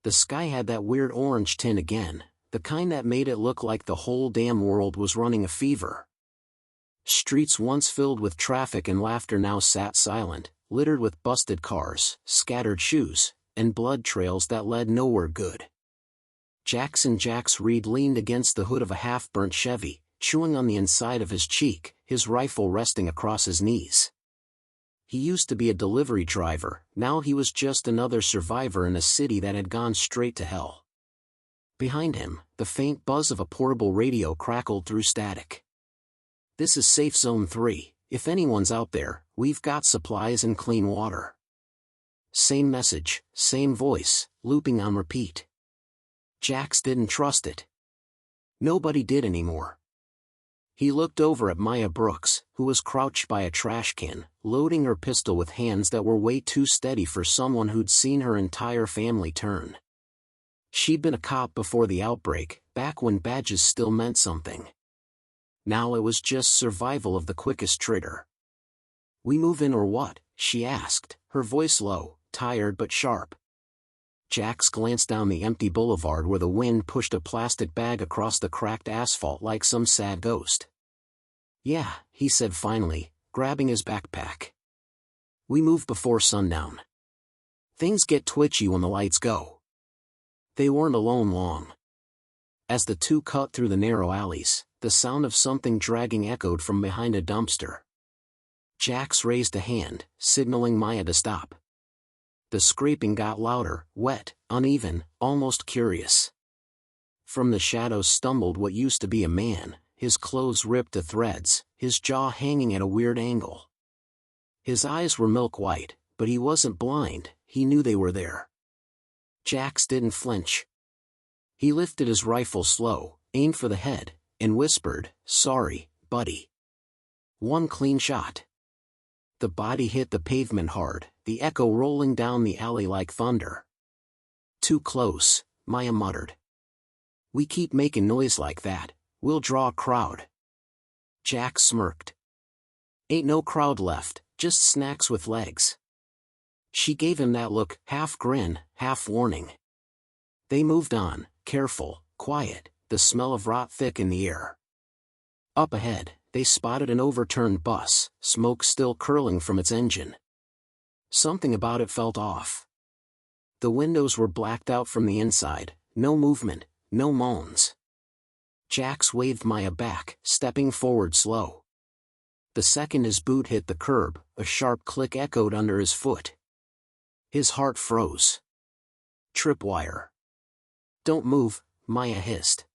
The sky had that weird orange tint again, the kind that made it look like the whole damn world was running a fever. Streets once filled with traffic and laughter now sat silent, littered with busted cars, scattered shoes, and blood trails that led nowhere good. Jackson Jax Reed leaned against the hood of a half-burnt Chevy, chewing on the inside of his cheek, his rifle resting across his knees. He used to be a delivery driver, now he was just another survivor in a city that had gone straight to hell. Behind him, the faint buzz of a portable radio crackled through static. "This is Safe Zone 3, if anyone's out there, we've got supplies and clean water." Same message, same voice, looping on repeat. Jax didn't trust it. Nobody did anymore. He looked over at Maya Brooks, who was crouched by a trash can, loading her pistol with hands that were way too steady for someone who'd seen her entire family turn. She'd been a cop before the outbreak, back when badges still meant something. Now it was just survival of the quickest trigger. "We move in or what?" she asked, her voice low, tired but sharp. Jax glanced down the empty boulevard where the wind pushed a plastic bag across the cracked asphalt like some sad ghost. "Yeah," he said finally, grabbing his backpack. "We move before sundown. Things get twitchy when the lights go." They weren't alone long. As the two cut through the narrow alleys, the sound of something dragging echoed from behind a dumpster. Jax raised a hand, signaling Maya to stop. The scraping got louder, wet, uneven, almost curious. From the shadows stumbled what used to be a man, his clothes ripped to threads, his jaw hanging at a weird angle. His eyes were milk white, but he wasn't blind, he knew they were there. Jax didn't flinch. He lifted his rifle slow, aimed for the head, and whispered, "Sorry, buddy." One clean shot. The body hit the pavement hard, the echo rolling down the alley like thunder. "Too close," Maya muttered. "We keep making noise like that, we'll draw a crowd." Jax smirked. "Ain't no crowd left, just snacks with legs." She gave him that look, half grin, half warning. They moved on, careful, quiet, the smell of rot thick in the air. Up ahead, they spotted an overturned bus, smoke still curling from its engine. Something about it felt off. The windows were blacked out from the inside, no movement, no moans. Jax waved Maya back, stepping forward slow. The second his boot hit the curb, a sharp click echoed under his foot. His heart froze. "Tripwire." "Don't move," Maya hissed.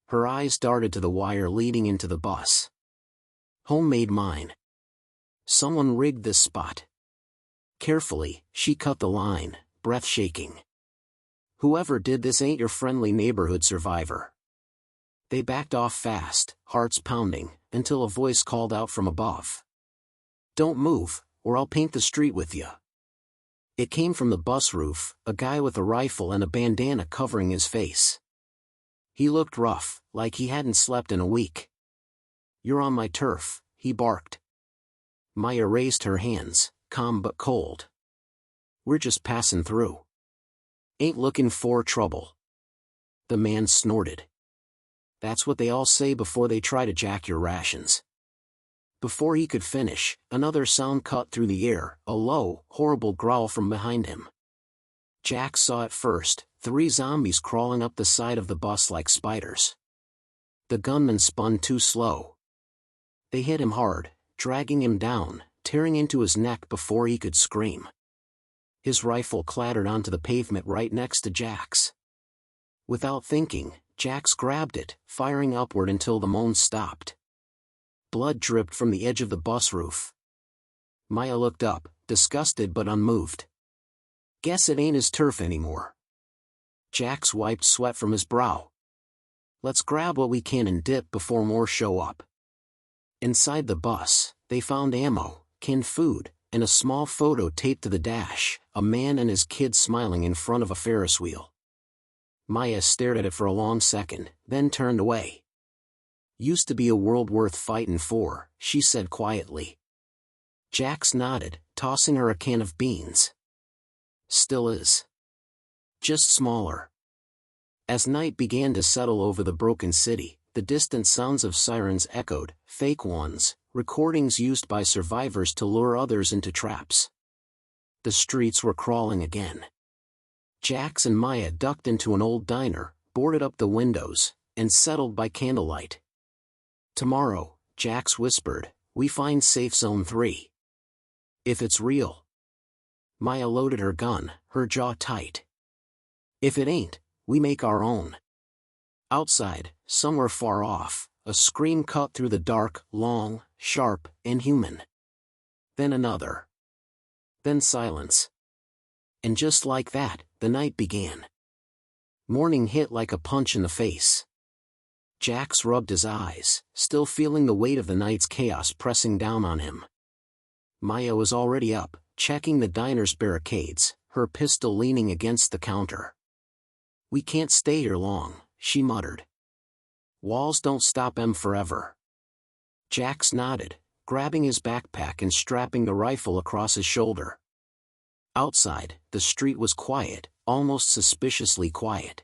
Her eyes darted to the wire leading into the bus. "Homemade mine. Someone rigged this spot." Carefully, she cut the line, breath shaking. "Whoever did this ain't your friendly neighborhood survivor." They backed off fast, hearts pounding, until a voice called out from above. "Don't move, or I'll paint the street with you." It came from the bus roof, a guy with a rifle and a bandana covering his face. He looked rough, like he hadn't slept in a week. "You're on my turf," he barked. Maya raised her hands, calm but cold. "We're just passing through. Ain't looking for trouble." The man snorted. "That's what they all say before they try to jack your rations." Before he could finish, another sound cut through the air, a low, horrible growl from behind him. Jax saw it first, 3 zombies crawling up the side of the bus like spiders. The gunman spun too slow. They hit him hard, dragging him down, tearing into his neck before he could scream. His rifle clattered onto the pavement right next to Jax. Without thinking, Jax grabbed it, firing upward until the moans stopped. Blood dripped from the edge of the bus roof. Maya looked up, disgusted but unmoved. "Guess it ain't his turf anymore." Jax wiped sweat from his brow. "Let's grab what we can and dip before more show up." Inside the bus, they found ammo, canned food, and a small photo taped to the dash, a man and his kid smiling in front of a Ferris wheel. Maya stared at it for a long second, then turned away. "Used to be a world worth fighting for," she said quietly. Jax nodded, tossing her a can of beans. "Still is." just smaller. As night began to settle over the broken city, the distant sounds of sirens echoed, fake ones, recordings used by survivors to lure others into traps. The streets were crawling again. Jax and Maya ducked into an old diner, boarded up the windows, and settled by candlelight. Tomorrow, Jax whispered, we find Safe Zone 3. If it's real. Maya loaded her gun, her jaw tight. If it ain't, we make our own. Outside, somewhere far off, a scream cut through the dark, long, sharp, and human. Then another. Then silence. And just like that, the night began. Morning hit like a punch in the face. Jax rubbed his eyes, still feeling the weight of the night's chaos pressing down on him. Maya was already up, checking the diner's barricades, her pistol leaning against the counter. We can't stay here long, she muttered. Walls don't stop 'em forever. Jax nodded, grabbing his backpack and strapping the rifle across his shoulder. Outside, the street was quiet, almost suspiciously quiet.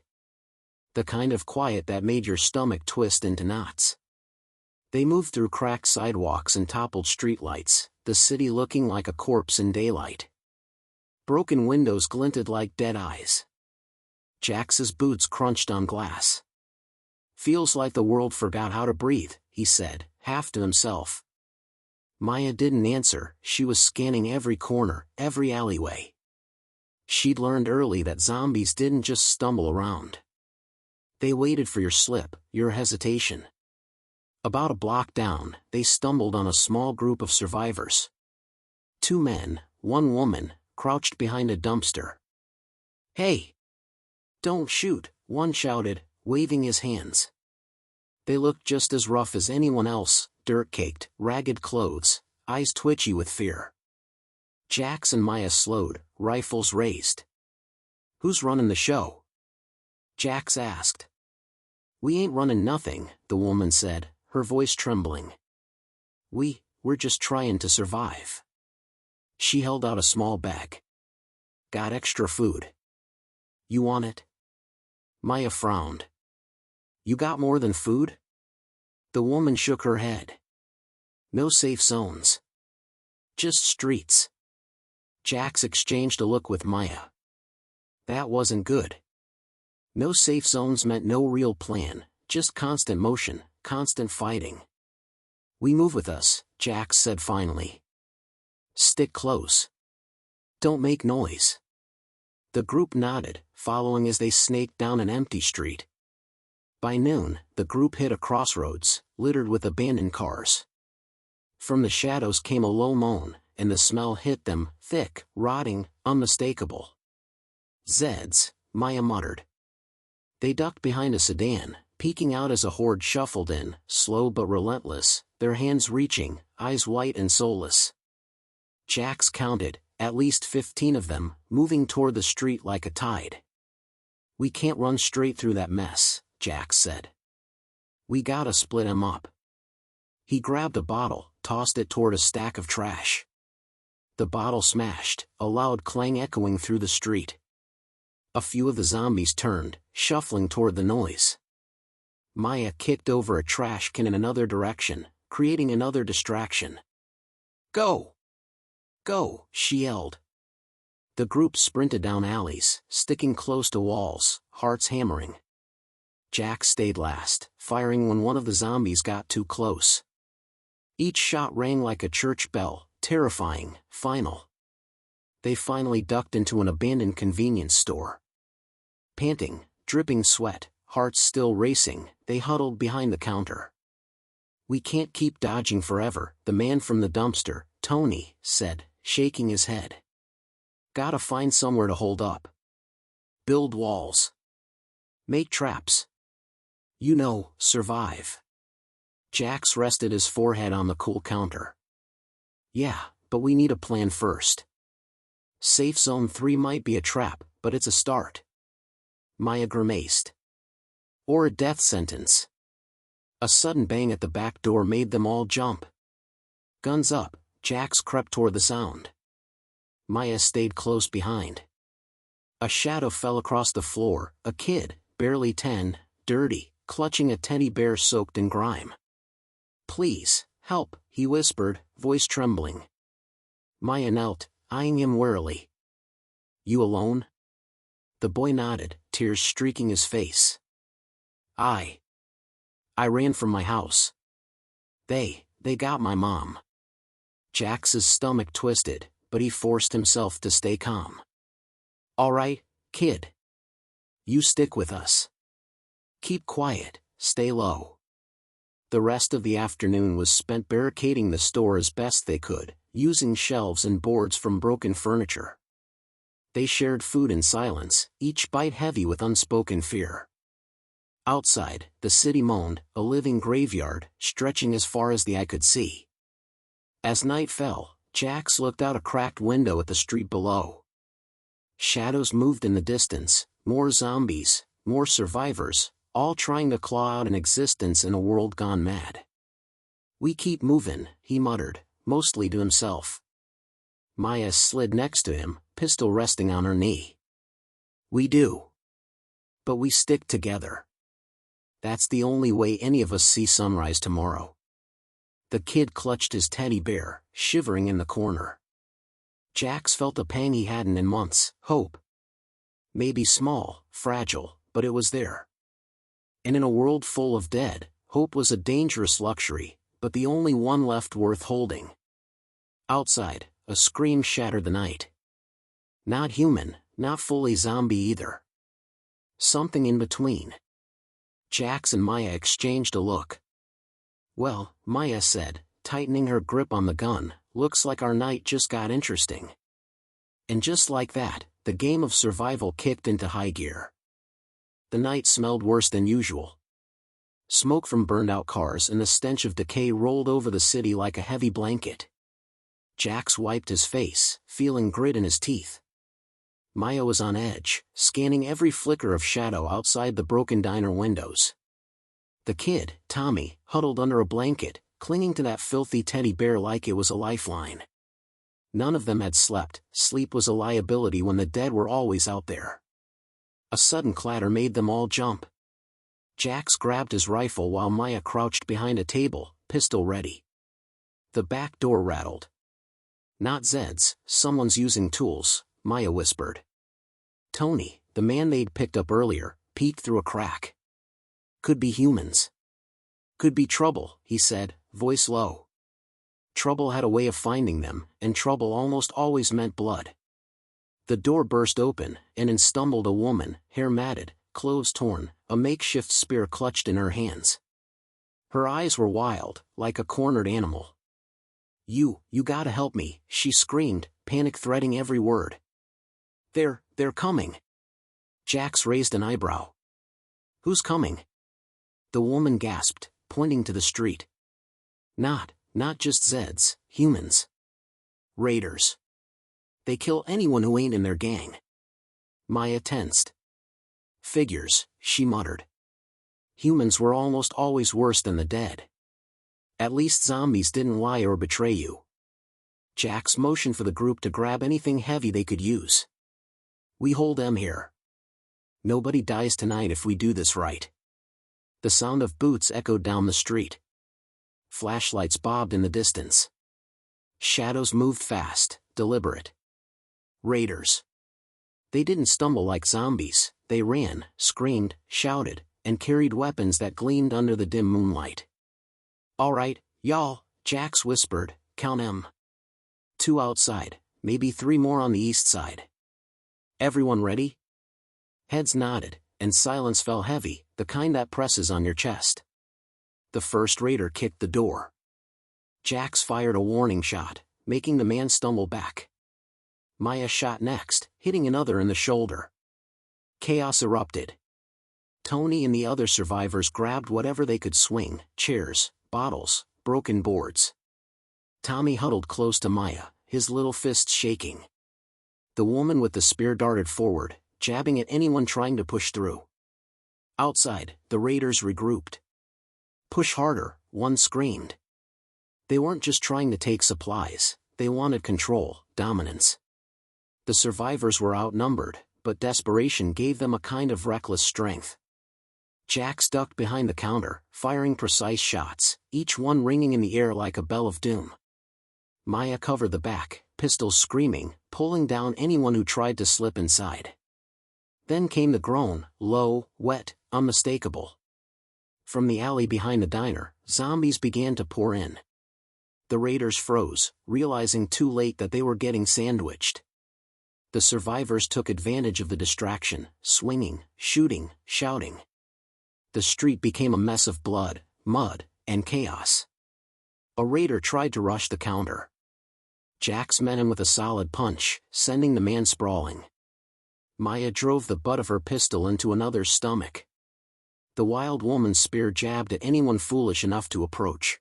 The kind of quiet that made your stomach twist into knots. They moved through cracked sidewalks and toppled streetlights, the city looking like a corpse in daylight. Broken windows glinted like dead eyes. Jax's boots crunched on glass. Feels like the world forgot how to breathe, he said, half to himself. Maya didn't answer, she was scanning every corner, every alleyway. She'd learned early that zombies didn't just stumble around. They waited for your slip, your hesitation. About a block down, they stumbled on a small group of survivors. 2 men, 1 woman, crouched behind a dumpster. Hey! Don't shoot, one shouted, waving his hands. They looked just as rough as anyone else, dirt-caked, ragged clothes, eyes twitchy with fear. Jax and Maya slowed, rifles raised. Who's running the show? Jax asked. We ain't running nothing, the woman said, her voice trembling. We're just trying to survive. She held out a small bag. Got extra food. You want it? Maya frowned. You got more than food? The woman shook her head. No safe zones. Just streets. Jax exchanged a look with Maya. That wasn't good. No safe zones meant no real plan, just constant motion, constant fighting. We move with us, Jax said finally. Stick close. Don't make noise. The group nodded, following as they snaked down an empty street. By noon, the group hit a crossroads, littered with abandoned cars. From the shadows came a low moan, and the smell hit them, thick, rotting, unmistakable. Zeds, Maya muttered. They ducked behind a sedan, peeking out as a horde shuffled in, slow but relentless, their hands reaching, eyes white and soulless. Jax counted, at least 15 of them, moving toward the street like a tide. We can't run straight through that mess, Jax said. We gotta split 'em up. He grabbed a bottle, tossed it toward a stack of trash. The bottle smashed, a loud clang echoing through the street. A few of the zombies turned, shuffling toward the noise. Maya kicked over a trash can in another direction, creating another distraction. Go! Go! She yelled. The group sprinted down alleys, sticking close to walls, hearts hammering. Jax stayed last, firing when one of the zombies got too close. Each shot rang like a church bell, terrifying, final. They finally ducked into an abandoned convenience store. Panting, dripping sweat, hearts still racing, they huddled behind the counter. We can't keep dodging forever, the man from the dumpster, Tony, said, shaking his head. Gotta find somewhere to hold up. Build walls. Make traps. You know, survive. Jax rested his forehead on the cool counter. Yeah, but we need a plan first. Safe Zone 3 might be a trap, but it's a start. Maya grimaced. Or a death sentence. A sudden bang at the back door made them all jump. Guns up, Jax crept toward the sound. Maya stayed close behind. A shadow fell across the floor, a kid, barely 10, dirty, clutching a teddy bear soaked in grime. "Please, help," he whispered, voice trembling. Maya knelt, eyeing him warily. "You alone?" The boy nodded, tears streaking his face. I ran from my house. They got my mom." Jax's stomach twisted, but he forced himself to stay calm. "All right, kid. You stick with us. Keep quiet, stay low." The rest of the afternoon was spent barricading the store as best they could, using shelves and boards from broken furniture. They shared food in silence, each bite heavy with unspoken fear. Outside, the city moaned, a living graveyard, stretching as far as the eye could see. As night fell, Jax looked out a cracked window at the street below. Shadows moved in the distance, more zombies, more survivors, all trying to claw out an existence in a world gone mad. "We keep moving," he muttered, mostly to himself. Maya slid next to him, pistol resting on her knee. "We do. But we stick together. That's the only way any of us see sunrise tomorrow." The kid clutched his teddy bear, shivering in the corner. Jax felt a pang he hadn't in months, hope. Maybe small, fragile, but it was there. And in a world full of dead, hope was a dangerous luxury, but the only one left worth holding. Outside, a scream shattered the night. Not human, not fully zombie either. Something in between. Jax and Maya exchanged a look. "Well," Maya said, tightening her grip on the gun, "looks like our night just got interesting." And just like that, the game of survival kicked into high gear. The night smelled worse than usual. Smoke from burned-out cars and the stench of decay rolled over the city like a heavy blanket. Jax wiped his face, feeling grit in his teeth. Maya was on edge, scanning every flicker of shadow outside the broken diner windows. The kid, Tommy, huddled under a blanket, clinging to that filthy teddy bear like it was a lifeline. None of them had slept. Sleep was a liability when the dead were always out there. A sudden clatter made them all jump. Jax grabbed his rifle while Maya crouched behind a table, pistol ready. The back door rattled. "Not Zed's, someone's using tools," Maya whispered. Tony, the man they'd picked up earlier, peeked through a crack. "Could be humans. Could be trouble," he said, voice low. Trouble had a way of finding them, and trouble almost always meant blood. The door burst open, and in stumbled a woman, hair matted, clothes torn, a makeshift spear clutched in her hands. Her eyes were wild, like a cornered animal. You gotta help me," she screamed, panic threading every word. They're coming." Jax raised an eyebrow. "Who's coming?" The woman gasped, pointing to the street. Not just Zeds, humans. Raiders. They kill anyone who ain't in their gang." Maya tensed. "Figures," she muttered. "Humans were almost always worse than the dead. At least zombies didn't lie or betray you." Jax motioned for the group to grab anything heavy they could use. "We hold them here. Nobody dies tonight if we do this right." The sound of boots echoed down the street. Flashlights bobbed in the distance. Shadows moved fast, deliberate. Raiders. They didn't stumble like zombies, they ran, screamed, shouted, and carried weapons that gleamed under the dim moonlight. "All right, y'all," Jax whispered, "count 'em. 2 outside, maybe 3 more on the east side. Everyone ready?" Heads nodded, and silence fell heavy, the kind that presses on your chest. The first raider kicked the door. Jax fired a warning shot, making the man stumble back. Maya shot next, hitting another in the shoulder. Chaos erupted. Tony and the other survivors grabbed whatever they could swing, chairs, bottles, broken boards. Tommy huddled close to Maya, his little fists shaking. The woman with the spear darted forward, jabbing at anyone trying to push through. Outside, the raiders regrouped. "Push harder," one screamed. They weren't just trying to take supplies, they wanted control, dominance. The survivors were outnumbered, but desperation gave them a kind of reckless strength. Jax ducked behind the counter, firing precise shots, each one ringing in the air like a bell of doom. Maya covered the back, pistols screaming, pulling down anyone who tried to slip inside. Then came the groan, low, wet, unmistakable. From the alley behind the diner, zombies began to pour in. The raiders froze, realizing too late that they were getting sandwiched. The survivors took advantage of the distraction, swinging, shooting, shouting. The street became a mess of blood, mud, and chaos. A raider tried to rush the counter. Jax met him with a solid punch, sending the man sprawling. Maya drove the butt of her pistol into another's stomach. The wild woman's spear jabbed at anyone foolish enough to approach.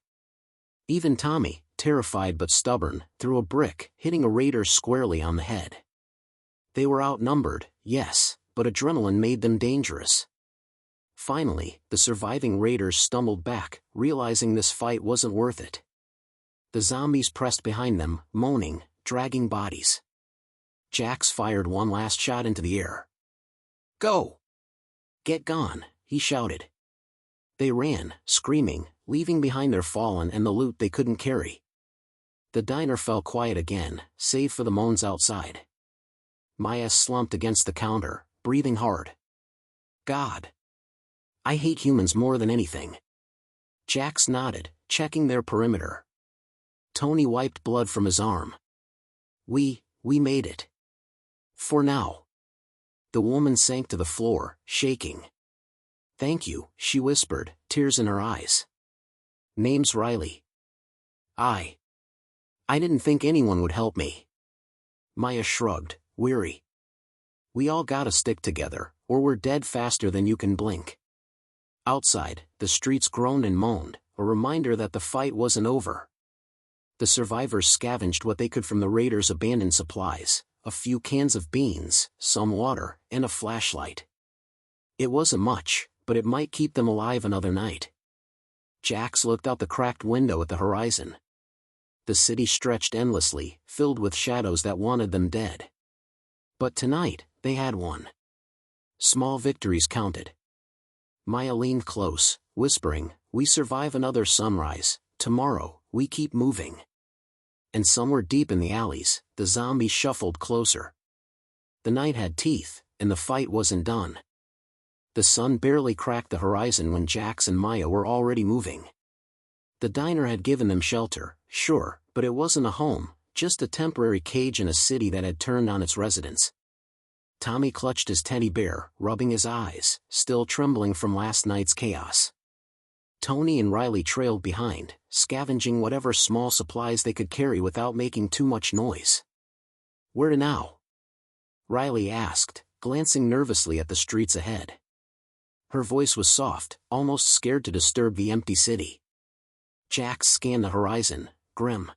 Even Tommy, terrified but stubborn, threw a brick, hitting a raider squarely on the head. They were outnumbered, yes, but adrenaline made them dangerous. Finally, the surviving raiders stumbled back, realizing this fight wasn't worth it. The zombies pressed behind them, moaning, dragging bodies. Jax fired one last shot into the air. "Go! Get gone!" he shouted. They ran, screaming, leaving behind their fallen and the loot they couldn't carry. The diner fell quiet again, save for the moans outside. Maya slumped against the counter, breathing hard. "God! I hate humans more than anything." Jax nodded, checking their perimeter. Tony wiped blood from his arm. We made it. For now." The woman sank to the floor, shaking. "Thank you," she whispered, tears in her eyes. "Name's Riley. I didn't think anyone would help me." Maya shrugged, weary. "We all gotta stick together, or we're dead faster than you can blink." Outside, the streets groaned and moaned, a reminder that the fight wasn't over. The survivors scavenged what they could from the raiders' abandoned supplies, a few cans of beans, some water, and a flashlight. It wasn't much, but it might keep them alive another night. Jax looked out the cracked window at the horizon. The city stretched endlessly, filled with shadows that wanted them dead. But tonight, they had won. Small victories counted. Maya leaned close, whispering, "We survive another sunrise, tomorrow, we keep moving." And somewhere deep in the alleys, the zombies shuffled closer. The night had teeth, and the fight wasn't done. The sun barely cracked the horizon when Jax and Maya were already moving. The diner had given them shelter, sure, but it wasn't a home, just a temporary cage in a city that had turned on its residents. Tommy clutched his teddy bear, rubbing his eyes, still trembling from last night's chaos. Tony and Riley trailed behind, scavenging whatever small supplies they could carry without making too much noise. "Where to now?" Riley asked, glancing nervously at the streets ahead. Her voice was soft, almost scared to disturb the empty city. Jax scanned the horizon, grim.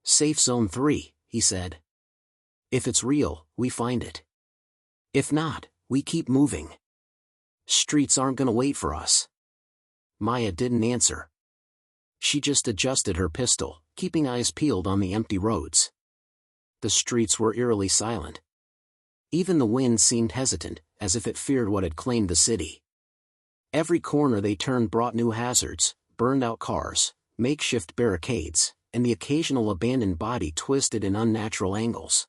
"Safe Zone 3, he said. "If it's real, we find it. If not, we keep moving. Streets aren't gonna wait for us." Maya didn't answer. She just adjusted her pistol, keeping eyes peeled on the empty roads. The streets were eerily silent. Even the wind seemed hesitant, as if it feared what had claimed the city. Every corner they turned brought new hazards, burned-out cars, makeshift barricades, and the occasional abandoned body twisted in unnatural angles.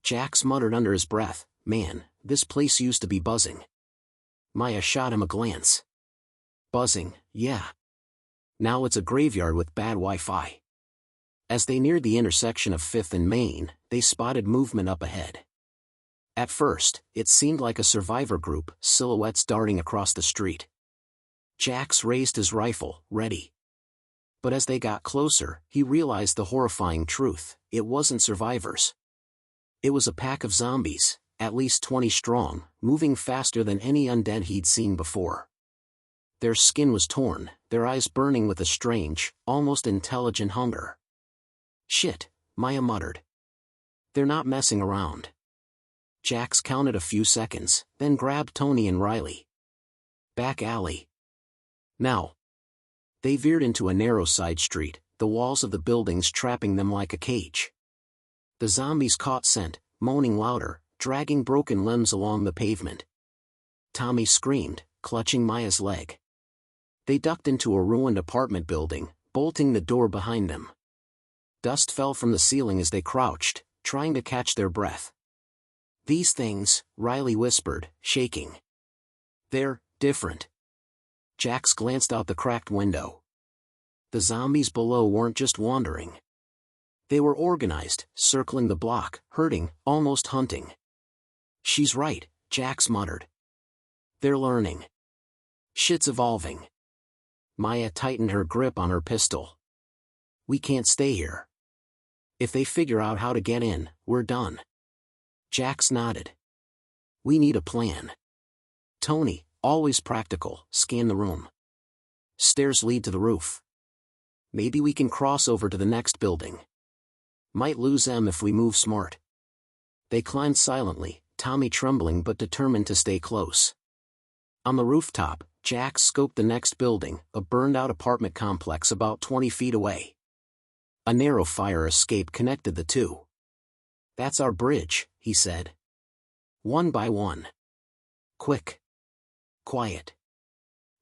Jax muttered under his breath, "Man, this place used to be buzzing." Maya shot him a glance. "Buzzing, yeah. Now it's a graveyard with bad Wi-Fi." As they neared the intersection of 5th and Main, they spotted movement up ahead. At first, it seemed like a survivor group, silhouettes darting across the street. Jax raised his rifle, ready. But as they got closer, he realized the horrifying truth: it wasn't survivors. It was a pack of zombies, at least 20 strong, moving faster than any undead he'd seen before. Their skin was torn, their eyes burning with a strange, almost intelligent hunger. "Shit," Maya muttered. "They're not messing around." Jax counted a few seconds, then grabbed Tony and Riley. "Back alley. Now." They veered into a narrow side street, the walls of the buildings trapping them like a cage. The zombies caught scent, moaning louder, dragging broken limbs along the pavement. Tommy screamed, clutching Maya's leg. They ducked into a ruined apartment building, bolting the door behind them. Dust fell from the ceiling as they crouched, trying to catch their breath. "These things," Riley whispered, shaking. "They're different." Jax glanced out the cracked window. The zombies below weren't just wandering. They were organized, circling the block, herding, almost hunting. "She's right," Jax muttered. "They're learning. Shit's evolving." Maya tightened her grip on her pistol. "We can't stay here. If they figure out how to get in, we're done." Jax nodded. "We need a plan." Tony, always practical, scanned the room. "Stairs lead to the roof. Maybe we can cross over to the next building. Might lose them if we move smart." They climbed silently, Tommy trembling but determined to stay close. On the rooftop, Jax scoped the next building, a burned-out apartment complex about 20 feet away. A narrow fire escape connected the two. "That's our bridge," he said. "One by one. Quick. Quiet."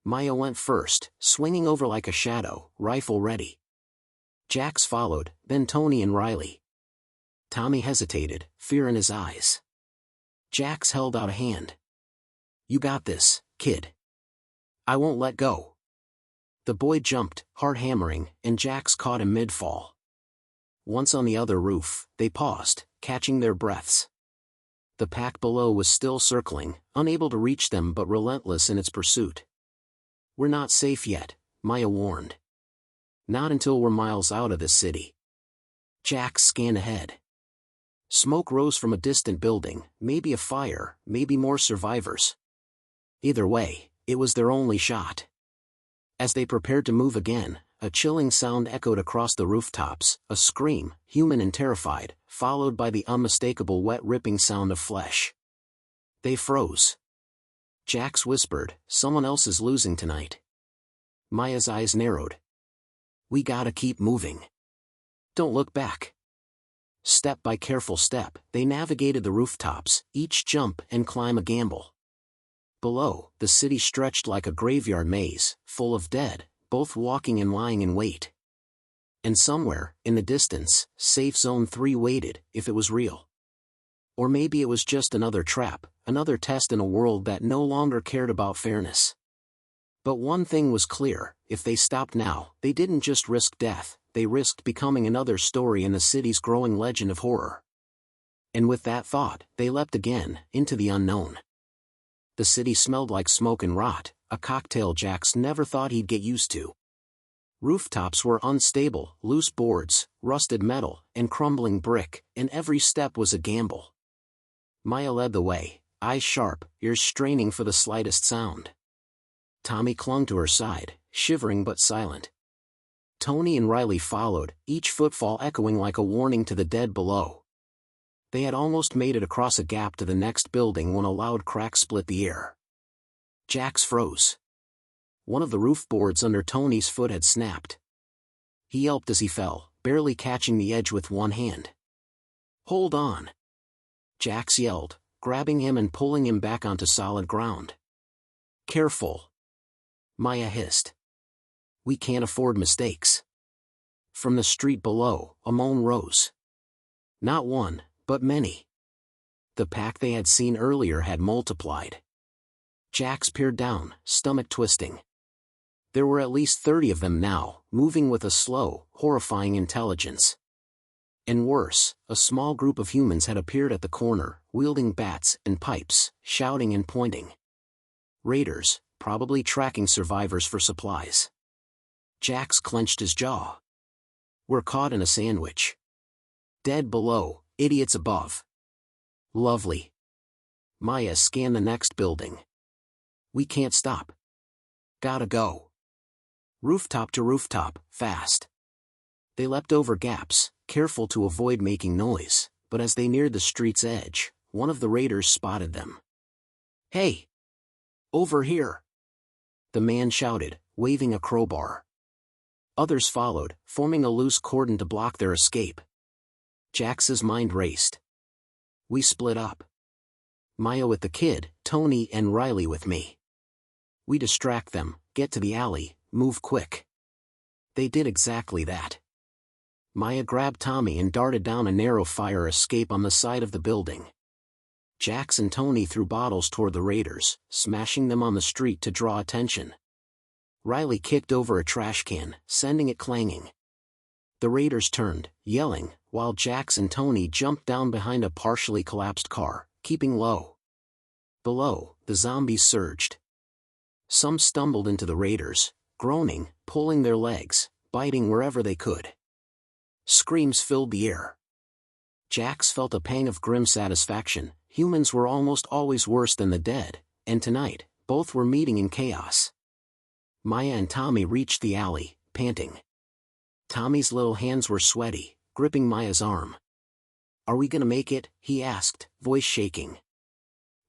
Maya went first, swinging over like a shadow, rifle ready. Jax followed, then Tony and Riley. Tommy hesitated, fear in his eyes. Jax held out a hand. "You got this, kid. I won't let go." The boy jumped, heart hammering, and Jax caught him mid-fall. Once on the other roof, they paused, catching their breaths. The pack below was still circling, unable to reach them but relentless in its pursuit. "We're not safe yet," Maya warned. "Not until we're miles out of this city." Jax scanned ahead. Smoke rose from a distant building, maybe a fire, maybe more survivors. Either way, it was their only shot. As they prepared to move again, a chilling sound echoed across the rooftops, a scream, human and terrified, followed by the unmistakable wet ripping sound of flesh. They froze. Jax whispered, "Someone else is losing tonight." Maya's eyes narrowed. "We gotta keep moving. Don't look back." Step by careful step, they navigated the rooftops, each jump and climb a gamble. Below, the city stretched like a graveyard maze, full of dead, both walking and lying in wait. And somewhere, in the distance, Safe Zone 3 waited, if it was real. Or maybe it was just another trap, another test in a world that no longer cared about fairness. But one thing was clear, if they stopped now, they didn't just risk death, they risked becoming another story in the city's growing legend of horror. And with that thought, they leapt again, into the unknown. The city smelled like smoke and rot, a cocktail Jax never thought he'd get used to. Rooftops were unstable, loose boards, rusted metal, and crumbling brick, and every step was a gamble. Maya led the way, eyes sharp, ears straining for the slightest sound. Tommy clung to her side, shivering but silent. Tony and Riley followed, each footfall echoing like a warning to the dead below. They had almost made it across a gap to the next building when a loud crack split the air. Jax froze. One of the roof boards under Tony's foot had snapped. He yelped as he fell, barely catching the edge with one hand. "Hold on!" Jax yelled, grabbing him and pulling him back onto solid ground. "Careful!" Maya hissed. "We can't afford mistakes." From the street below, a moan rose. Not one, but many. The pack they had seen earlier had multiplied. Jax peered down, stomach twisting. There were at least 30 of them now, moving with a slow, horrifying intelligence. And worse, a small group of humans had appeared at the corner, wielding bats and pipes, shouting and pointing. Raiders, probably tracking survivors for supplies. Jax clenched his jaw. "We're caught in a sandwich. Dead below, idiots above." "Lovely." Maya scanned the next building. "We can't stop. Gotta go." Rooftop to rooftop, fast. They leapt over gaps, careful to avoid making noise, but as they neared the street's edge, one of the raiders spotted them. "Hey! Over here!" the man shouted, waving a crowbar. Others followed, forming a loose cordon to block their escape. Jax's mind raced. "We split up. Maya with the kid, Tony and Riley with me. We distract them, get to the alley, move quick. They did exactly that. Maya grabbed Tommy and darted down a narrow fire escape on the side of the building. Jax and Tony threw bottles toward the raiders, smashing them on the street to draw attention. Riley kicked over a trash can, sending it clanging. The raiders turned, yelling, while Jax and Tony jumped down behind a partially collapsed car, keeping low. Below, the zombies surged. Some stumbled into the raiders, groaning, pulling their legs, biting wherever they could. Screams filled the air. Jax felt a pang of grim satisfaction. Humans were almost always worse than the dead, and tonight, both were meeting in chaos. Maya and Tommy reached the alley, panting. Tommy's little hands were sweaty, gripping Maya's arm. "Are we gonna make it?" he asked, voice shaking.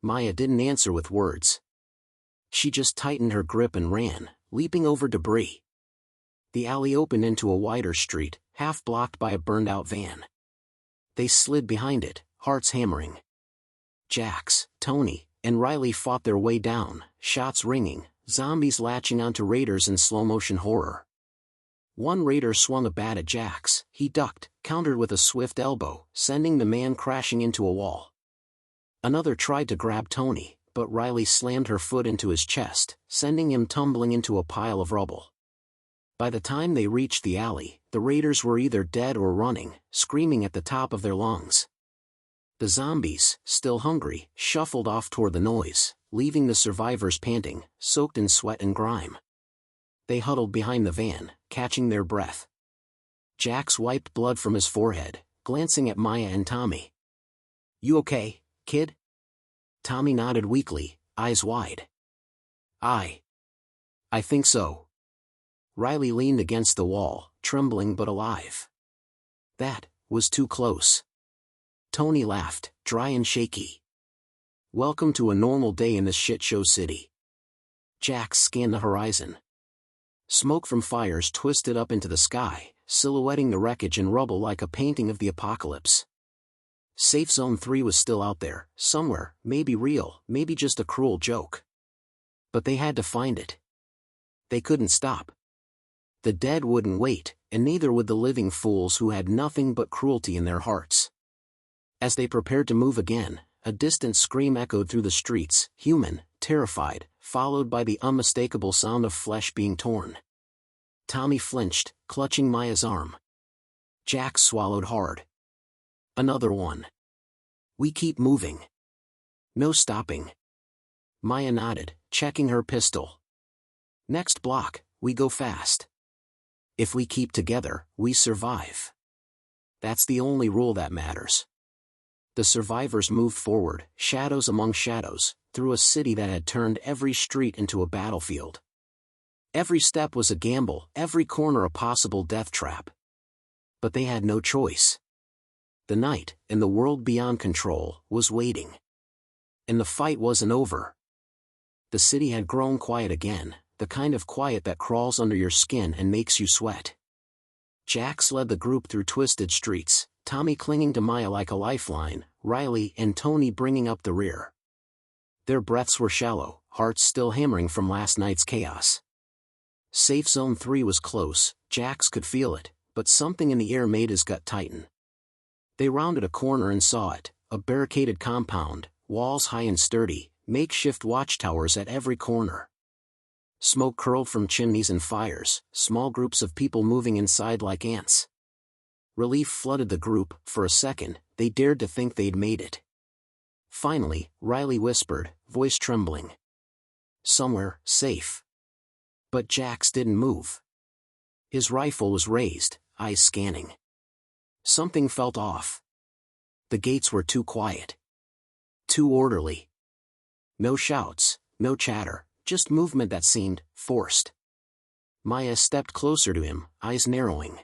Maya didn't answer with words. She just tightened her grip and ran, leaping over debris. The alley opened into a wider street, half blocked by a burned-out van. They slid behind it, hearts hammering. Jax, Tony, and Riley fought their way down, shots ringing, zombies latching onto raiders in slow-motion horror. One raider swung a bat at Jax. He ducked, countered with a swift elbow, sending the man crashing into a wall. Another tried to grab Tony, but Riley slammed her foot into his chest, sending him tumbling into a pile of rubble. By the time they reached the alley, the raiders were either dead or running, screaming at the top of their lungs. The zombies, still hungry, shuffled off toward the noise, leaving the survivors panting, soaked in sweat and grime. They huddled behind the van, catching their breath. Jax wiped blood from his forehead, glancing at Maya and Tommy. "You okay, kid?" Tommy nodded weakly, eyes wide. I think so." Riley leaned against the wall, trembling but alive. "That was too close." Tony laughed, dry and shaky. "Welcome to a normal day in this shit-show city." Jax scanned the horizon. Smoke from fires twisted up into the sky, silhouetting the wreckage and rubble like a painting of the apocalypse. Safe Zone 3 was still out there, somewhere, maybe real, maybe just a cruel joke. But they had to find it. They couldn't stop. The dead wouldn't wait, and neither would the living fools who had nothing but cruelty in their hearts. As they prepared to move again, a distant scream echoed through the streets, human, terrified, followed by the unmistakable sound of flesh being torn. Tommy flinched, clutching Maya's arm. Jax swallowed hard. "Another one. We keep moving. No stopping." Maya nodded, checking her pistol. "Next block, we go fast. If we keep together, we survive. That's the only rule that matters." The survivors moved forward, shadows among shadows, through a city that had turned every street into a battlefield. Every step was a gamble, every corner a possible death trap. But they had no choice. The night, in the world beyond control, was waiting. And the fight wasn't over. The city had grown quiet again, the kind of quiet that crawls under your skin and makes you sweat. Jax led the group through twisted streets, Tommy clinging to Maya like a lifeline, Riley and Tony bringing up the rear. Their breaths were shallow, hearts still hammering from last night's chaos. Safe Zone 3 was close, Jax could feel it, but something in the air made his gut tighten. They rounded a corner and saw it, a barricaded compound, walls high and sturdy, makeshift watchtowers at every corner. Smoke curled from chimneys and fires, small groups of people moving inside like ants. Relief flooded the group. For a second, they dared to think they'd made it. Finally, Riley whispered, voice trembling. "Somewhere, safe." But Jax didn't move. His rifle was raised, eyes scanning. Something felt off. The gates were too quiet. Too orderly. No shouts, no chatter, just movement that seemed forced. Maya stepped closer to him, eyes narrowing.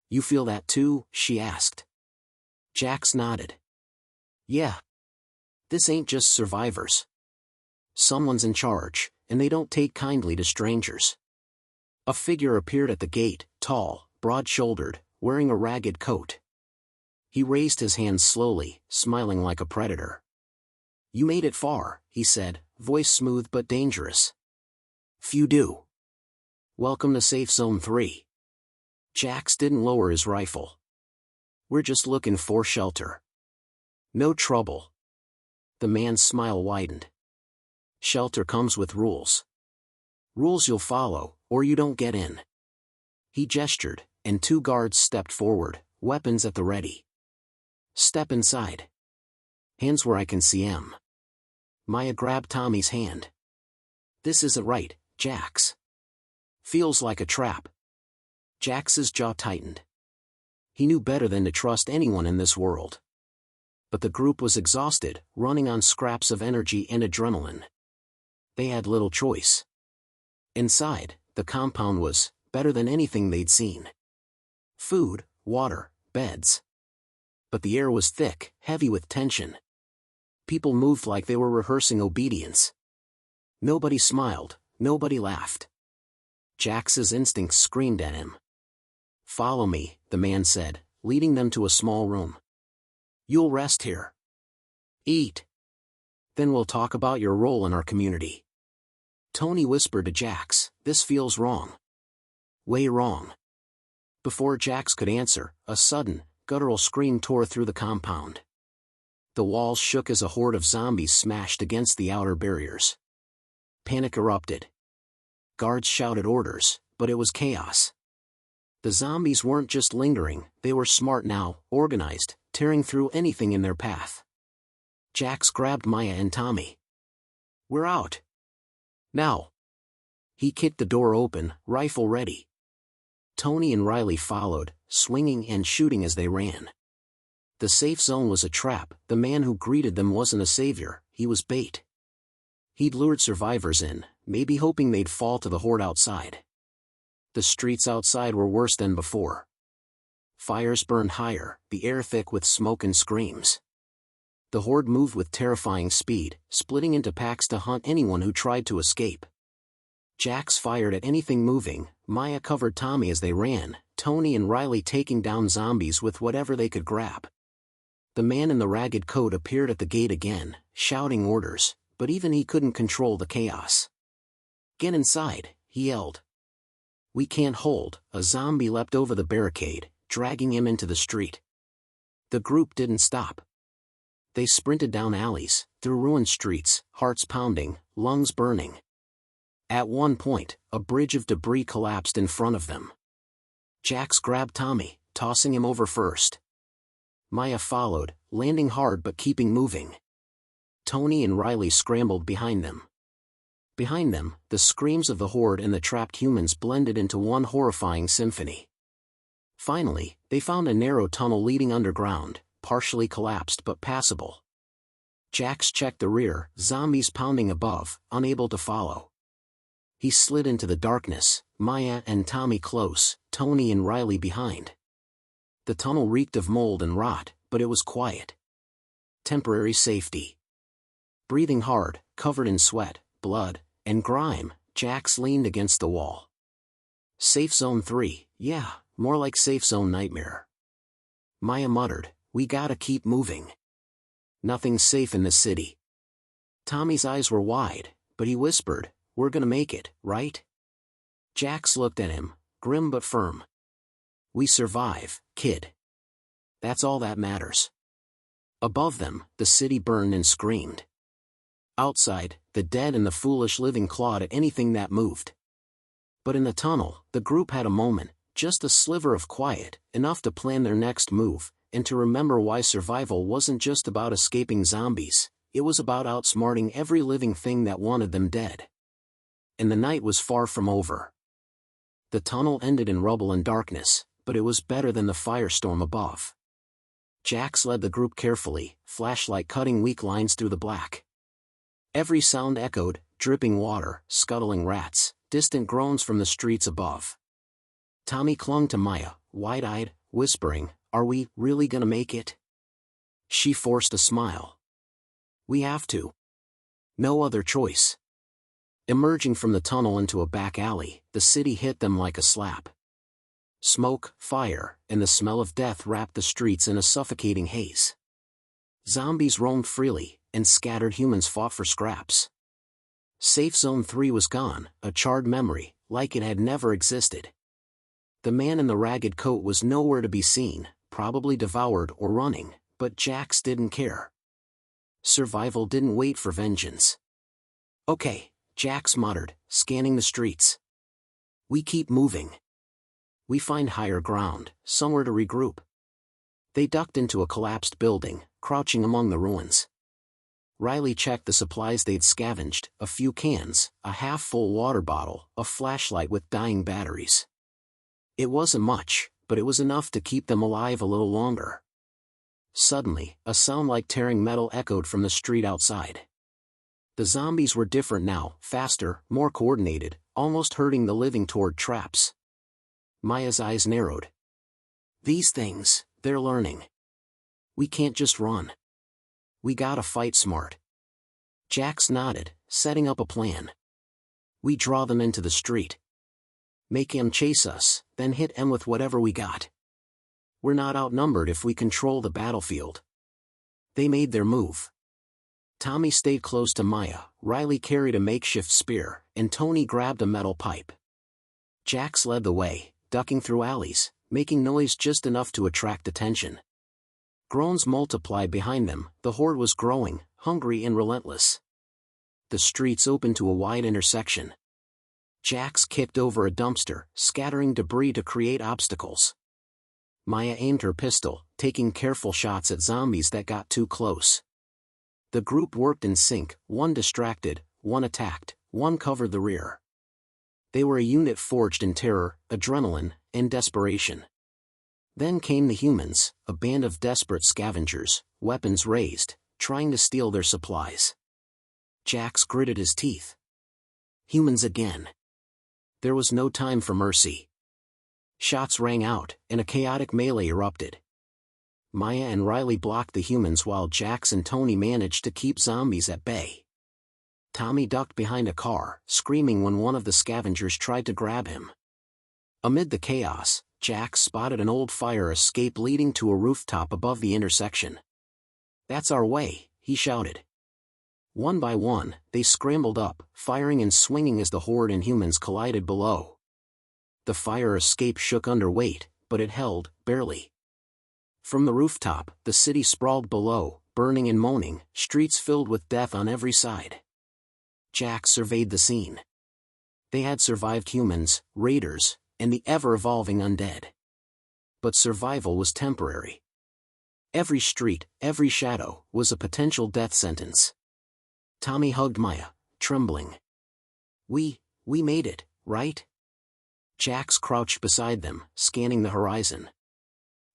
"You feel that too?" she asked. Jax nodded. "Yeah. This ain't just survivors. Someone's in charge, and they don't take kindly to strangers." A figure appeared at the gate, tall, broad-shouldered, wearing a ragged coat. He raised his hands slowly, smiling like a predator. You made it far, he said, voice smooth but dangerous. Few do. Welcome to Safe Zone 3. Jax didn't lower his rifle. We're just looking for shelter. No trouble. The man's smile widened. Shelter comes with rules. Rules you'll follow, or you don't get in. He gestured, and 2 guards stepped forward, weapons at the ready. Step inside. Hands where I can see 'em. Maya grabbed Tommy's hand. This isn't right, Jax. Feels like a trap. Jax's jaw tightened. He knew better than to trust anyone in this world. But the group was exhausted, running on scraps of energy and adrenaline. They had little choice. Inside, the compound was better than anything they'd seen. Food, water, beds. But the air was thick, heavy with tension. People moved like they were rehearsing obedience. Nobody smiled, nobody laughed. Jax's instincts screamed at him. Follow me, the man said, leading them to a small room. You'll rest here. Eat. Then we'll talk about your role in our community. Tony whispered to Jax, this feels wrong. Way wrong. Before Jax could answer, a sudden, guttural scream tore through the compound. The walls shook as a horde of zombies smashed against the outer barriers. Panic erupted. Guards shouted orders, but it was chaos. The zombies weren't just lingering, they were smart now, organized, tearing through anything in their path. Jax grabbed Maya and Tommy. We're out. Now. He kicked the door open, rifle ready. Tony and Riley followed, swinging and shooting as they ran. The safe zone was a trap. The man who greeted them wasn't a savior, he was bait. He'd lured survivors in, maybe hoping they'd fall to the horde outside. The streets outside were worse than before. Fires burned higher, the air thick with smoke and screams. The horde moved with terrifying speed, splitting into packs to hunt anyone who tried to escape. Jax fired at anything moving, Maya covered Tommy as they ran, Tony and Riley taking down zombies with whatever they could grab. The man in the ragged coat appeared at the gate again, shouting orders, but even he couldn't control the chaos. Get inside, he yelled. We can't hold. A zombie leapt over the barricade, dragging him into the street. The group didn't stop. They sprinted down alleys, through ruined streets, hearts pounding, lungs burning. At one point, a bridge of debris collapsed in front of them. Jax grabbed Tommy, tossing him over first. Maya followed, landing hard but keeping moving. Tony and Riley scrambled behind them. Behind them, the screams of the horde and the trapped humans blended into one horrifying symphony. Finally, they found a narrow tunnel leading underground, partially collapsed but passable. Jax checked the rear, zombies pounding above, unable to follow. He slid into the darkness, Maya and Tommy close, Tony and Riley behind. The tunnel reeked of mold and rot, but it was quiet. Temporary safety. Breathing hard, covered in sweat, blood, and grime, Jax leaned against the wall. Safe Zone 3, yeah, more like Safe Zone Nightmare. Maya muttered, we gotta keep moving. Nothing's safe in this city. Tommy's eyes were wide, but he whispered, we're gonna make it, right? Jax looked at him, grim but firm. We survive, kid. That's all that matters. Above them, the city burned and screamed. Outside, the dead and the foolish living clawed at anything that moved. But in the tunnel, the group had a moment, just a sliver of quiet, enough to plan their next move, and to remember why survival wasn't just about escaping zombies, it was about outsmarting every living thing that wanted them dead. And the night was far from over. The tunnel ended in rubble and darkness, but it was better than the firestorm above. Jax led the group carefully, flashlight cutting weak lines through the black. Every sound echoed, dripping water, scuttling rats, distant groans from the streets above. Tommy clung to Maya, wide-eyed, whispering, are we really gonna make it? She forced a smile. We have to. No other choice. Emerging from the tunnel into a back alley, the city hit them like a slap. Smoke, fire, and the smell of death wrapped the streets in a suffocating haze. Zombies roamed freely, and scattered humans fought for scraps. Safe Zone 3 was gone, a charred memory, like it had never existed. The man in the ragged coat was nowhere to be seen, probably devoured or running, but Jax didn't care. Survival didn't wait for vengeance. "Okay," Jax muttered, scanning the streets. "We keep moving. We find higher ground, somewhere to regroup." They ducked into a collapsed building, crouching among the ruins. Riley checked the supplies they'd scavenged, a few cans, a half-full water bottle, a flashlight with dying batteries. It wasn't much, but it was enough to keep them alive a little longer. Suddenly, a sound like tearing metal echoed from the street outside. The zombies were different now, faster, more coordinated, almost herding the living toward traps. Maya's eyes narrowed. "These things, they're learning. We can't just run. We gotta fight smart." Jax nodded, setting up a plan. "We draw them into the street. Make him chase us, then hit him with whatever we got. We're not outnumbered if we control the battlefield." They made their move. Tommy stayed close to Maya, Riley carried a makeshift spear, and Tony grabbed a metal pipe. Jax led the way, ducking through alleys, making noise just enough to attract attention. Groans multiplied behind them, the horde was growing, hungry and relentless. The streets opened to a wide intersection. Jax kicked over a dumpster, scattering debris to create obstacles. Maya aimed her pistol, taking careful shots at zombies that got too close. The group worked in sync, one distracted, one attacked, one covered the rear. They were a unit forged in terror, adrenaline, and desperation. Then came the humans, a band of desperate scavengers, weapons raised, trying to steal their supplies. Jax gritted his teeth. Humans again. There was no time for mercy. Shots rang out, and a chaotic melee erupted. Maya and Riley blocked the humans while Jax and Tony managed to keep zombies at bay. Tommy ducked behind a car, screaming when one of the scavengers tried to grab him. Amid the chaos, Jax spotted an old fire escape leading to a rooftop above the intersection. "That's our way," he shouted. One by one, they scrambled up, firing and swinging as the horde and humans collided below. The fire escape shook under weight, but it held, barely. From the rooftop, the city sprawled below, burning and moaning, streets filled with death on every side. Jax surveyed the scene. They had survived humans, raiders, and the ever-evolving undead. But survival was temporary. Every street, every shadow, was a potential death sentence. Tommy hugged Maya, trembling. We made it, right?" Jax crouched beside them, scanning the horizon.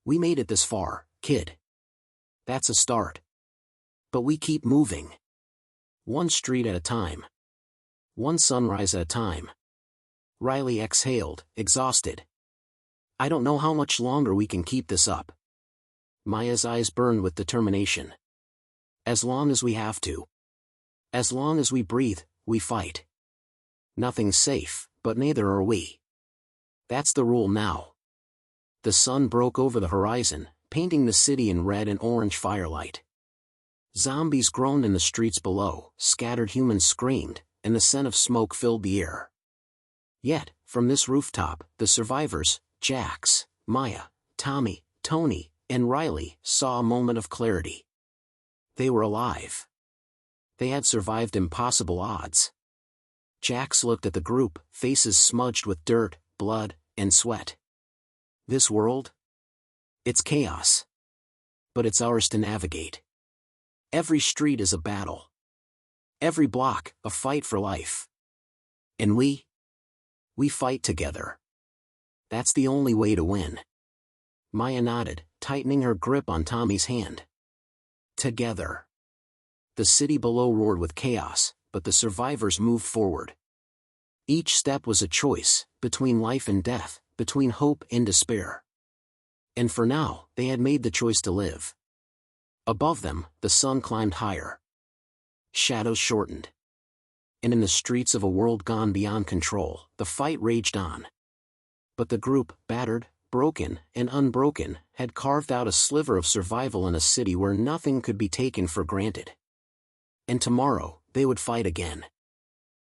"We made it this far, kid. That's a start. But we keep moving. One street at a time. One sunrise at a time." Riley exhaled, exhausted. "I don't know how much longer we can keep this up." Maya's eyes burned with determination. "As long as we have to. As long as we breathe, we fight. Nothing's safe, but neither are we. That's the rule now." The sun broke over the horizon, painting the city in red and orange firelight. Zombies groaned in the streets below, scattered humans screamed, and the scent of smoke filled the air. Yet, from this rooftop, the survivors, Jax, Maya, Tommy, Tony, and Riley, saw a moment of clarity. They were alive. They had survived impossible odds. Jax looked at the group, faces smudged with dirt, blood, and sweat. This world? It's chaos. But it's ours to navigate. Every street is a battle. Every block, a fight for life. And we fight together. That's the only way to win. Maya nodded, tightening her grip on Tommy's hand. Together. The city below roared with chaos, but the survivors moved forward. Each step was a choice, between life and death, between hope and despair. And for now, they had made the choice to live. Above them, the sun climbed higher. Shadows shortened. And in the streets of a world gone beyond control, the fight raged on. But the group, battered, broken, and unbroken, had carved out a sliver of survival in a city where nothing could be taken for granted. And tomorrow, they would fight again.